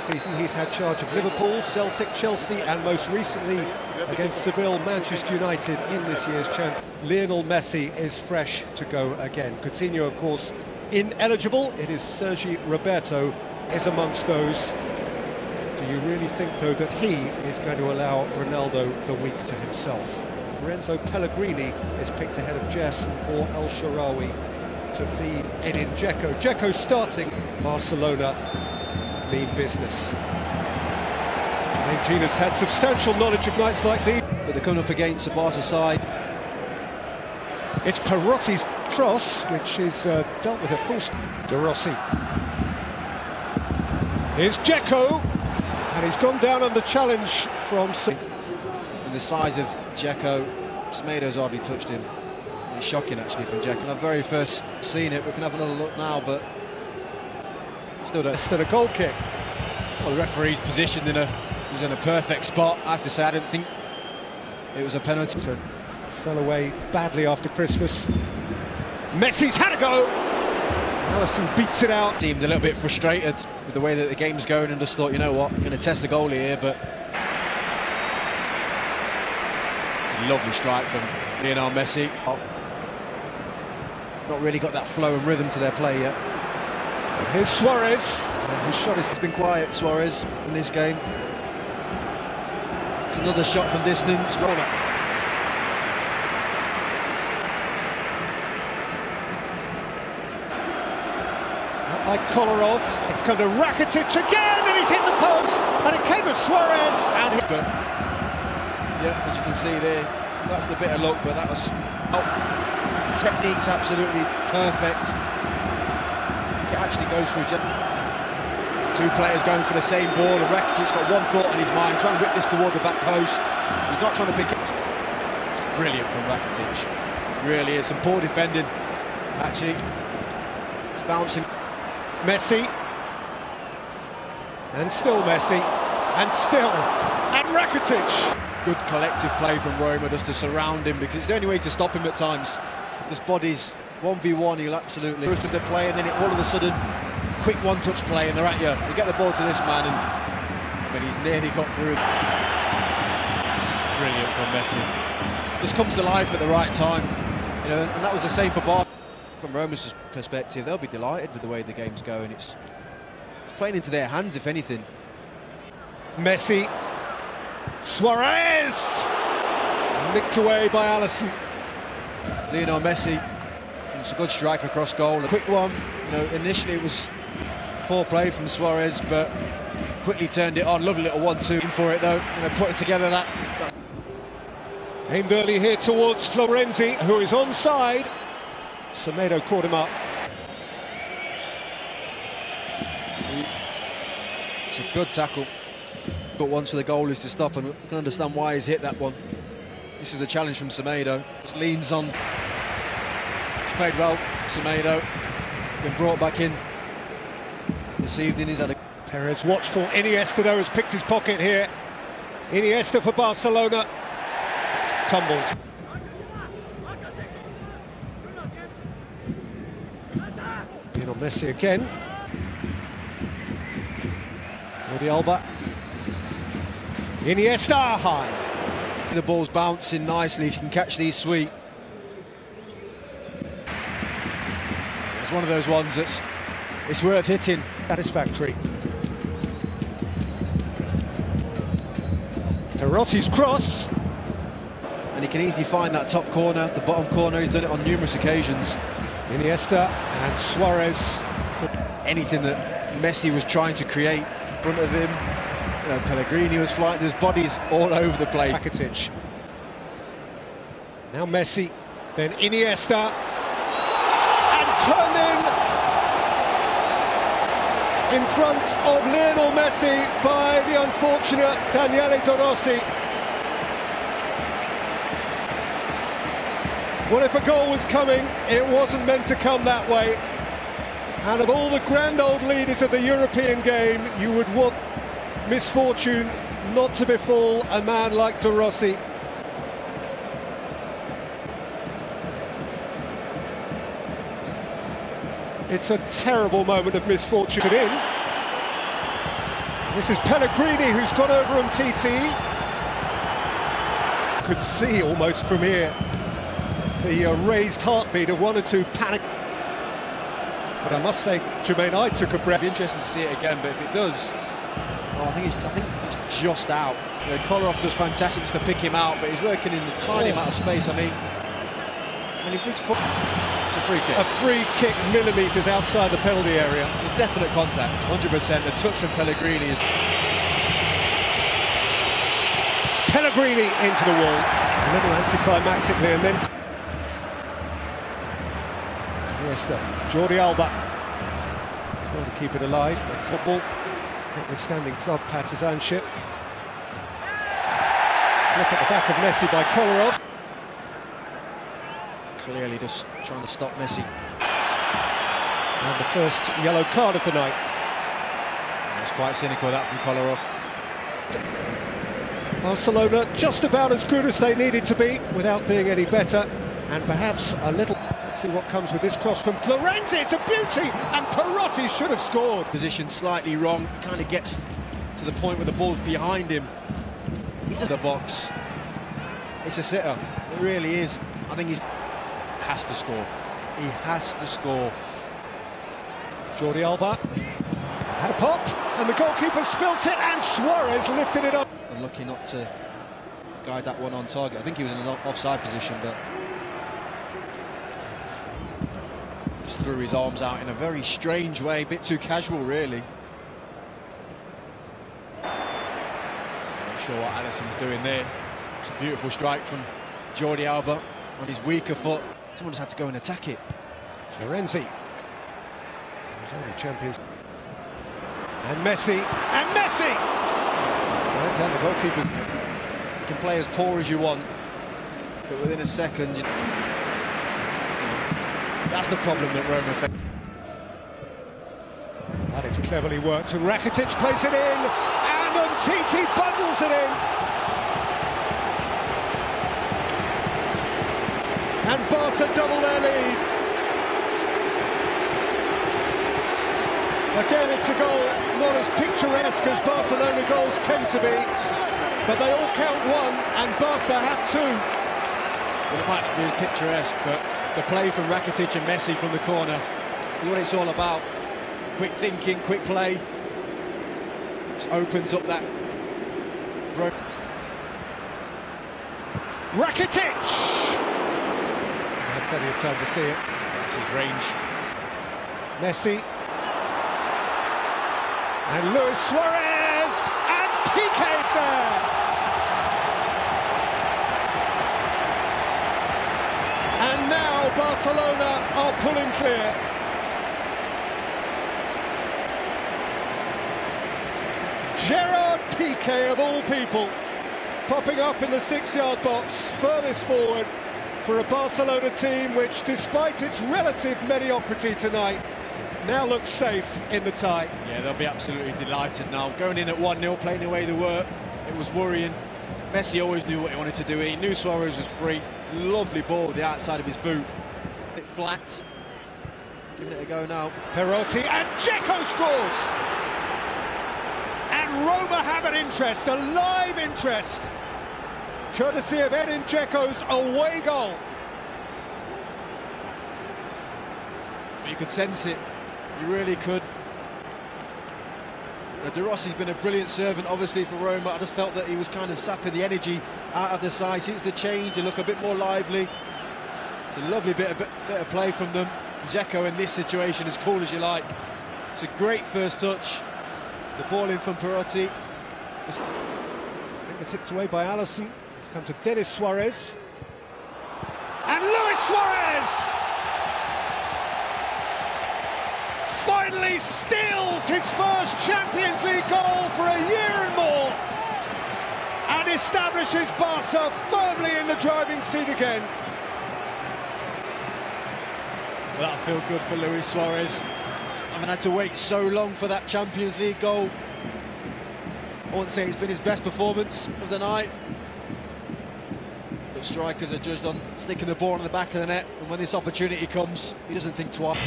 season. He's had charge of Liverpool, Celtic, Chelsea and most recently against Seville, Manchester United in this year's champ. Lionel Messi is fresh to go again. Coutinho, of course, ineligible. It is Sergi Roberto is amongst those. Do you really think, though, that he is going to allow Ronaldo the week to himself? Lorenzo Pellegrini is picked ahead of Jess or El Shaarawy to feed Edin Dzeko. Dzeko starting. Barcelona mean business. Gina's had substantial knowledge of nights like these. But they're coming up against the Barca side. It's Perotti's cross, which is dealt with a full. De Rossi. Here's Dzeko, and he's gone down under challenge from. And the size of Dzeko, Semedo's hardly touched him. It's shocking actually from Dzeko. And I've very first seen it. We can have another look now, but still a goal kick. Well, the referee's positioned in was in a perfect spot. I have to say, I didn't think it was a penalty. So, fell away badly after Christmas. Messi's had a go. Alisson beats it out. Seemed a little bit frustrated with the way that the game's going and just thought, you know what, I'm going to test the goalie here, but lovely strike from Lionel Messi. Not really got that flow and rhythm to their play yet. And here's Suarez. And his shot has been quiet, Suarez, in this game. It's another shot from distance. Roma. By Kolarov, it's come to Rakitic again, and he's hit the post, and it came to Suarez, and but yeah, as you can see there, that's the bit of luck, but that was the technique's absolutely perfect. It actually goes through two players going for the same ball, and Rakic's got one thought in his mind, trying to whip this toward the back post. He's not trying to pick it. It's brilliant from Rakitic, really is. Some poor defending, actually. It's bouncing. Messi, and still Messi, and still, and Rakitic. Good collective play from Roma just to surround him, because it's the only way to stop him at times. This body's 1v1, he'll absolutely rest of the play, and then all of a sudden, quick one-touch play, and they're at you. You get the ball to this man, but he's nearly got through. It's brilliant from Messi. This comes to life at the right time, you know, and that was the same for Barca. From Roma's perspective, they'll be delighted with the way the game's going. It's playing into their hands, if anything. Messi, Suarez, nicked away by Alisson. Lionel Messi, it's a good strike across goal. A quick one, you know, initially it was poor play from Suarez, but quickly turned it on. Lovely little 1-2 for it though, you know, putting together that. Aimed early here towards Florenzi, who is onside. Semedo caught him up. It's a good tackle, but once for the goal is to stop, and I can understand why he's hit that one. This is the challenge from Semedo. Just leans on. He's played well, Semedo. Been brought back in this evening. He's had a. Perez watchful. Iniesta though has picked his pocket here. Iniesta for Barcelona. Tumbled. Lionel Messi again. Jordi Alba. Iniesta high. The ball's bouncing nicely. If you can catch these sweet. It's one of those ones it's worth hitting. Satisfactory. Perotti's cross. And he can easily find that top corner, the bottom corner. He's done it on numerous occasions. Iniesta and Suarez. Anything that Messi was trying to create in front of him, you know, Pellegrini was flying. There's bodies all over the place. Rakitic. Now Messi, then Iniesta, and turning in front of Lionel Messi by the unfortunate Daniele De Rossi. What if a goal was coming? It wasn't meant to come that way. And of all the grand old leaders of the European game, you would want misfortune not to befall a man like De Rossi. It's a terrible moment of misfortune. In. This is Pellegrini who's gone over on TT. Could see almost from here the raised heartbeat of one or two panic. But I must say, Jermaine, I took a breath. It'd be interesting to see it again, but if it does, I think it's just out. You know, Kolarov does fantastic to pick him out, but he's working in a tiny amount of space. I mean, if his foot, it's a free kick. A free kick millimetres outside the penalty area. There's definite contact, 100%. The touch from Pellegrini is... Pellegrini into the wall. A little anticlimactically, and then... Iniesta, Jordi Alba. Trying to keep it alive, but football, notwithstanding club partisanship. Flick at the back of Messi by Kolarov. Clearly just trying to stop Messi. And the first yellow card of the night. It's quite cynical, that from Kolarov. Barcelona just about as good as they needed to be without being any better, and perhaps a little... Let's see what comes with this cross from Florenzi. It's a beauty, and Perotti should have scored. Position slightly wrong. He kind of gets to the point where the ball's behind him. He's in the box. It's a sitter. It really is. I think he has to score. He has to score. Jordi Alba had a pop, and the goalkeeper spilt it, and Suarez lifted it up. Unlucky not to guide that one on target. I think he was in an offside position, but just threw his arms out in a very strange way, a bit too casual, really. Not sure what Alisson's doing there. It's a beautiful strike from Jordi Alba on his weaker foot. Someone just had to go and attack it. Florenzi. He's only champions. And Messi. And Messi! Right down the goalkeeper. You can play as poor as you want, but within a second, that's the problem that Roma faced. That is cleverly worked, and Rakitic plays it in, and Umtiti bundles it in. And Barca double their lead. Again, it's a goal not as picturesque as Barcelona goals tend to be, but they all count one, and Barca have two. Well, it might not be as picturesque, but the play from Rakitic and Messi from the corner is what it's all about. Quick thinking, quick play. Just opens up that road. Rakitic! Had plenty of time to see it. That's his range. Messi. And Luis Suarez! And Piqué's there! And now Barcelona are pulling clear. Gerard Piqué, of all people, popping up in the 6-yard box, furthest forward for a Barcelona team which, despite its relative mediocrity tonight, now looks safe in the tie. Yeah, they'll be absolutely delighted now. Going in at 1-0, playing the way they were, it was worrying. Messi always knew what he wanted to do. He knew Suarez was free. Lovely ball with the outside of his boot. A bit flat. Giving it a go now. Perotti, and Dzeko scores! And Roma have an interest, a live interest, courtesy of Edin Dzeko's away goal. You could sense it. You really could. De Rossi's been a brilliant servant, obviously, for Roma. I just felt that he was kind of sapping the energy out of the side. Since the change, they look a bit more lively. It's a lovely bit of play from them. Dzeko in this situation, as cool as you like. It's a great first touch. The ball in from Perotti. Fingertipped away by Alisson. It's come to Denis Suarez. And Luis Suarez finally steals his first Champions League goal for a year and more, and establishes Barca firmly in the driving seat again. Well, that'll feel good for Luis Suarez. Having had to wait so long for that Champions League goal. I won't say it's been his best performance of the night, but strikers are judged on sticking the ball in the back of the net, and when this opportunity comes, he doesn't think twice.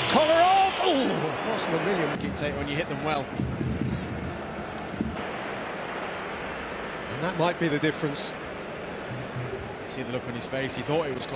Kolarov! Oh, cost them $1 million. Dictate when you hit them well. And that might be the difference. See the look on his face, he thought it was close.